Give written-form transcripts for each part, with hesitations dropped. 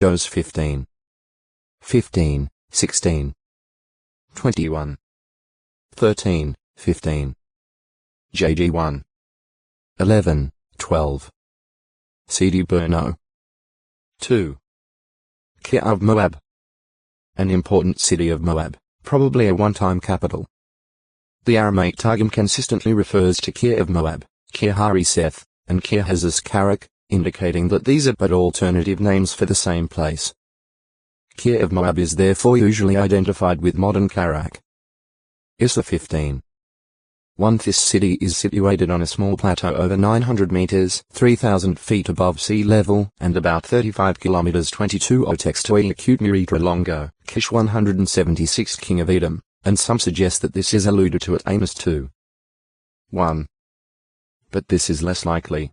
Joes 15, 15, 16, 21, 13, 15, JG 1, 11, 12, CD Burno 2. Kir of Moab. An important city of Moab, probably a one-time capital. The Aramaic Targum consistently refers to Kir of Moab, Kir Hareseth, and Kir Hazaskarak, indicating that these are but alternative names for the same place. Kir of Moab is therefore usually identified with modern Karak. Issa 15. 1. This city is situated on a small plateau over 900 meters, 3,000 feet above sea level, and about 35 kilometers 22 Otextoi acute Muritra Longo, Kish 176 King of Edom, and some suggest that this is alluded to at Amos 2. 1. But this is less likely.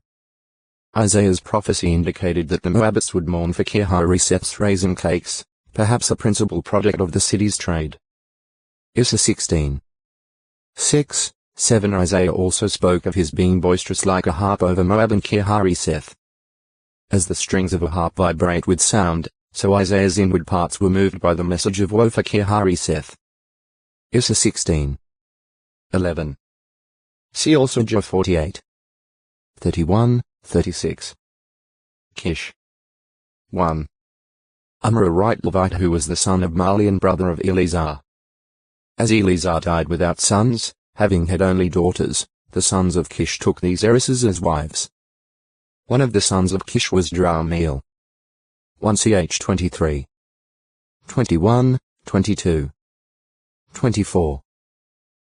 Isaiah's prophecy indicated that the Moabites would mourn for Kir Hareseth's raisin cakes, perhaps a principal product of the city's trade. Issa 16. 6. 7. Isaiah also spoke of his being boisterous like a harp over Moab and Kir Hareseth. As the strings of a harp vibrate with sound, so Isaiah's inward parts were moved by the message of woe for Kir Hareseth. Issa 16. 11. See also Joe 48. 31, 36. Kish. 1. Umar, a right Levite who was the son of Mali and brother of Eleazar. As Eleazar died without sons, having had only daughters, the sons of Kish took these heiresses as wives. One of the sons of Kish was Jerahmeel. 1 Ch 23. 21, 22. 24.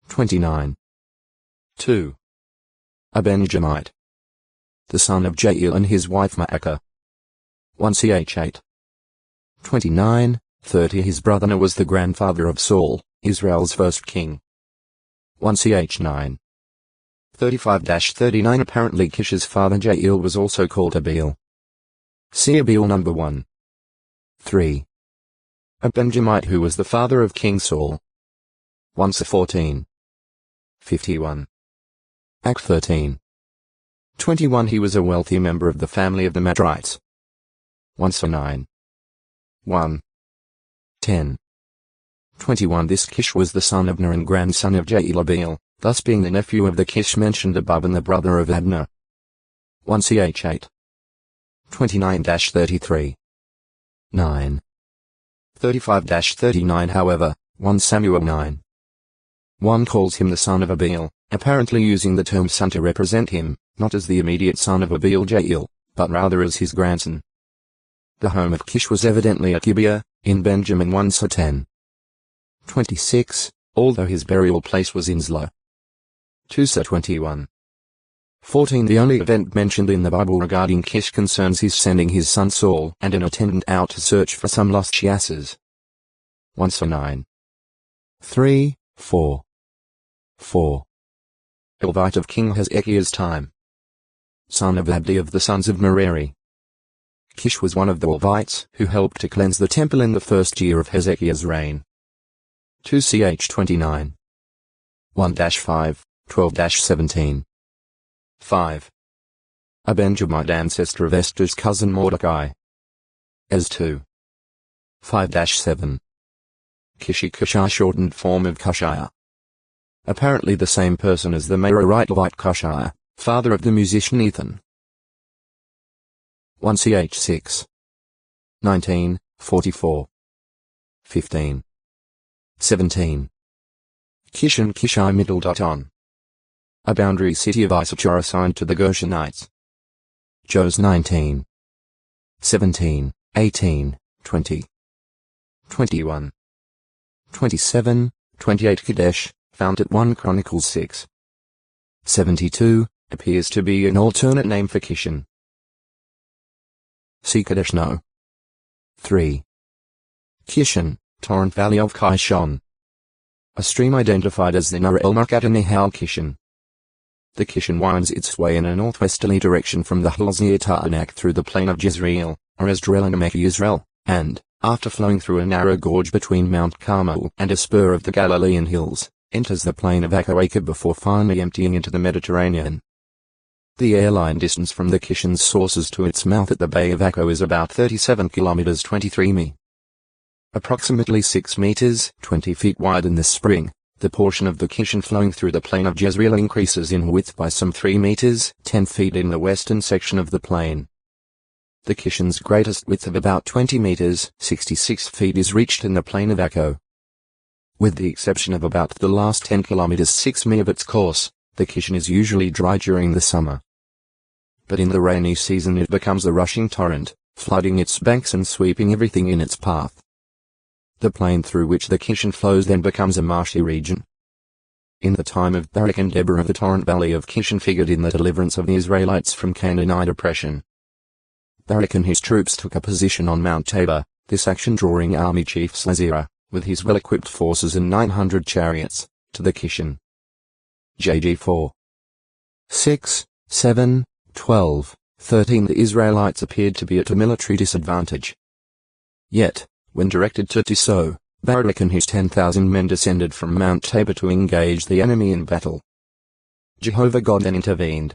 29. 2. A Benjamite. The son of Jael and his wife Maacah. 1 Ch 8. 29, 30. His brother Ner was the grandfather of Saul, Israel's first king. 1 Ch 9. 35-39. Apparently Kish's father Jael was also called Abiel. See Abiel number 1. 3. A Benjamite who was the father of King Saul. 1 14. 51. Act 13. 21. He was a wealthy member of the family of the Madrites. 1 9. 1. 10. 21. This Kish was the son of Ner and grandson of Jael, thus being the nephew of the Kish mentioned above and the brother of Abner. 1 Ch 8. 29-33. 9. 35-39. However, 1 Samuel 9. 1 calls him the son of Abiel, apparently using the term son to represent him, not as the immediate son of Abiel Jael, but rather as his grandson. The home of Kish was evidently at Gibeah, in Benjamin 1 10. 26, although his burial place was in Zlo. 2 21. 14. The only event mentioned in the Bible regarding Kish concerns his sending his son Saul and an attendant out to search for some lost asses. 1 9. 3, 4. 4. A Levite of King Hezekiah's time. Son of Abdi of the sons of Merari. Kish was one of the Levites who helped to cleanse the temple in the first year of Hezekiah's reign. 2 Ch 29. 1-5, 12-17. 5. A Benjamite ancestor of Esther's cousin Mordecai. As 2. 5-7. Kishi Kushai, shortened form of Kushai. Apparently the same person as the Merarite Levite Kushai, father of the musician Ethan. 1 Ch 6. 19, 44. 15. 17. Kish and Kishai Middle. A boundary city of Issachar assigned to the Gershonites. Joes 19. 17, 18, 20. 21. 27, 28. Kadesh, found at 1 Chronicles 6. 72, appears to be an alternate name for Kishan. See Kadesh No. 3. Kishan, torrent valley of Kishon. A stream identified as the Nur el Markat and Nehal Kishon. The Kishon winds its way in a northwesterly direction from the Halzir Ta'anak through the plain of Jezreel, or Esdrel and Amek Yisrael, and, after flowing through a narrow gorge between Mount Carmel and a spur of the Galilean hills, enters the plain of Akawaka before finally emptying into the Mediterranean. The airline distance from the Kishon's sources to its mouth at the Bay of Akko is about 37 kilometers 23 mi. Approximately 6 meters 20 feet wide in the spring, the portion of the Kishon flowing through the plain of Jezreel increases in width by some 3 meters 10 feet in the western section of the plain. The Kishon's greatest width of about 20 meters 66 feet is reached in the plain of Akko. With the exception of about the last 10 kilometers 6 mi of its course, the Kishon is usually dry during the summer. But in the rainy season it becomes a rushing torrent, flooding its banks and sweeping everything in its path. The plain through which the Kishon flows then becomes a marshy region. In the time of Barak and Deborah the torrent valley of Kishon figured in the deliverance of the Israelites from Canaanite oppression. Barak and his troops took a position on Mount Tabor, this action drawing army chief Sisera, with his well-equipped forces and 900 chariots, to the Kishon. JG 4. 6, 7, 12, 13 The Israelites appeared to be at a military disadvantage. Yet, when directed to so, Barak and his 10,000 men descended from Mount Tabor to engage the enemy in battle. Jehovah God then intervened,